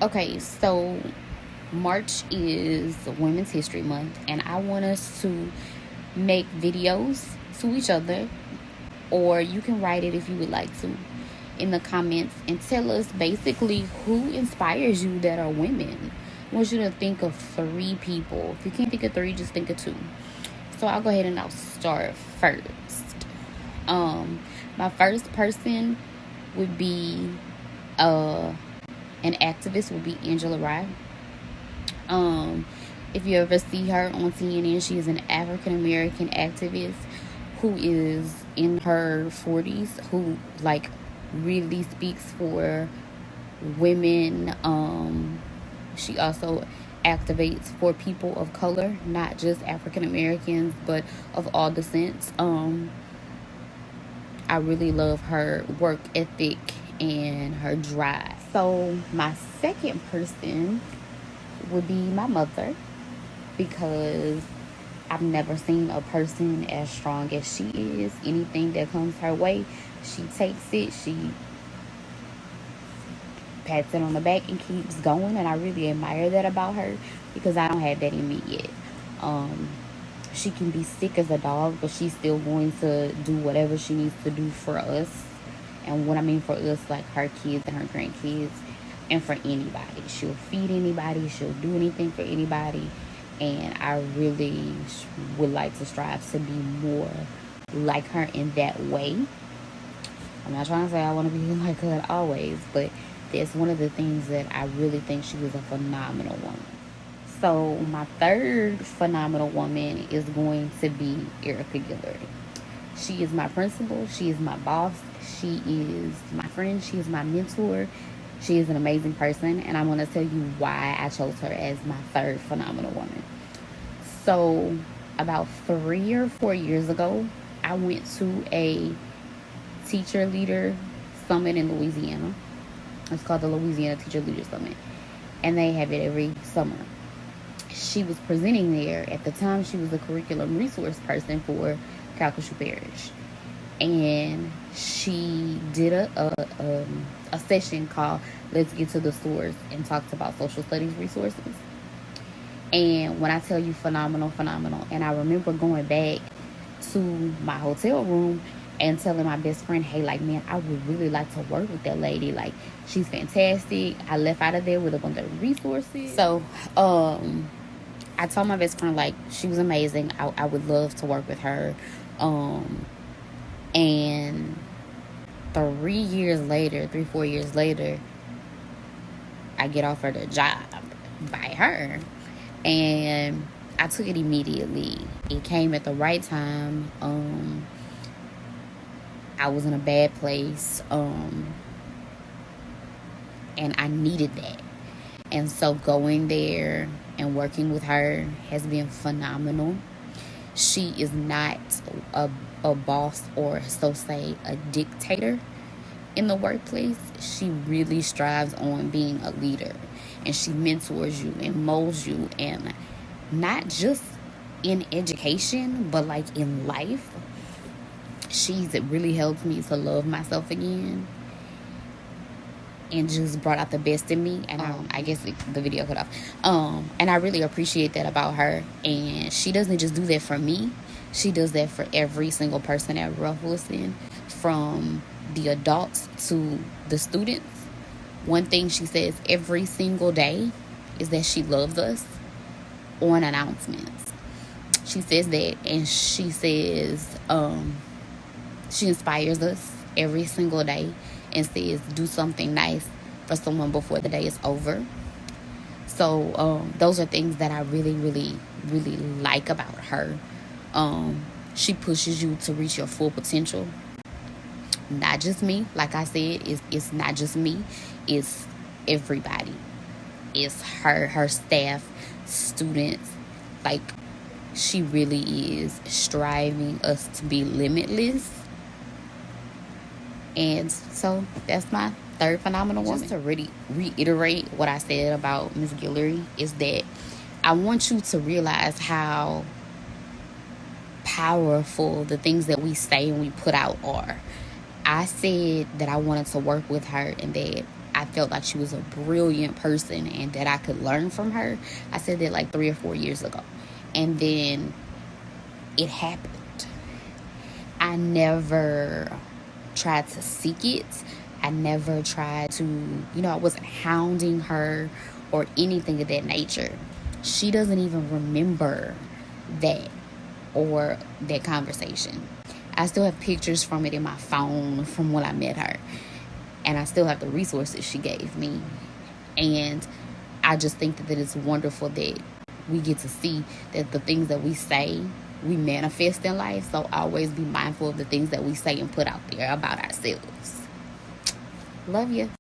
Okay, so March is Women's History Month, and I want us to make videos to each other, or you can write it if you would like to in the comments and tell us basically who inspires you that are women. I want you to think of 3 people. If you can't think of 3, just think of 2. So I'll go ahead and I'll start first. Um, my first person would be an activist would be Angela Rye. If you ever see her on CNN, she is an African American activist who is in her 40s, who like really speaks for women. She also activates for people of color, not just African Americans, but of all descents. I really love her work ethic and her drive. So my second person would be my mother, because I've never seen a person as strong as she is. Anything that comes her way, she takes it, she pats it on the back and keeps going, and I really admire that about her because I don't have that in me yet. Um, she can be sick as a dog, but she's still going to do whatever she needs to do for us. And what I mean for us, like her kids and her grandkids, and for anybody. She'll feed anybody, she'll do anything for anybody. And I really would like to strive to be more like her in that way. I'm not trying to say I want to be like her always, but that's one of the things that I really think she was a phenomenal woman. So my third phenomenal woman is going to be Erica Guillory. She is my principal. She is my boss. She is my friend. She is my mentor. She is an amazing person, and I'm going to tell you why I chose her as my third phenomenal woman. So about 3 or 4 years ago, I went to a teacher leader summit in Louisiana. It's called the Louisiana Teacher Leader Summit, and they have it every summer. She was presenting there. At the time, she was a curriculum resource person for Calcasieu Parish, and she did a session called "Let's Get to the Source" and talked about social studies resources. And when I tell you phenomenal, phenomenal, and I remember going back to my hotel room and telling my best friend, hey, like, man, I would really like to work with that lady. Like, she's fantastic. I left out of there with a bunch of resources. So, I told my best friend, like, she was amazing. I would love to work with her. And 3, 4 years later, I get offered a job by her. And I took it immediately. It came at the right time. I was in a bad place. And I needed that. And so going there and working with her has been phenomenal. She is not a boss, or so say a dictator in the workplace. She really strives on being a leader, and she mentors you and molds you, and not just in education but like in life. It really helped me to love myself again and just brought out the best in me. And I guess the video cut off. And I really appreciate that about her. And she doesn't just do that for me. She does that for every single person at Rough Wilson, from the adults to the students. One thing she says every single day is that she loves us on announcements. She says that, and she says she inspires us every single day and says do something nice for someone before the day is over. So those are things that I really, really, really like about her. She pushes you to reach your full potential. Not just me. Like I said, it's not just me. It's everybody. It's her staff, students. Like, she really is striving us to be limitless. And so that's my third phenomenal woman. Just to really reiterate what I said about Miss Guillory, is that I want you to realize how powerful the things that we say and we put out are. I said that I wanted to work with her, and that I felt like she was a brilliant person and that I could learn from her. I said that like 3 or 4 years ago. And then it happened. I never tried to seek it. I never tried to, I wasn't hounding her or anything of that nature. She doesn't even remember that or that conversation. I still have pictures from it in my phone from when I met her. And I still have the resources she gave me. And I just think that it's wonderful that we get to see that the things that we say, we manifest in life. So always be mindful of the things that we say and put out there about ourselves. Love you.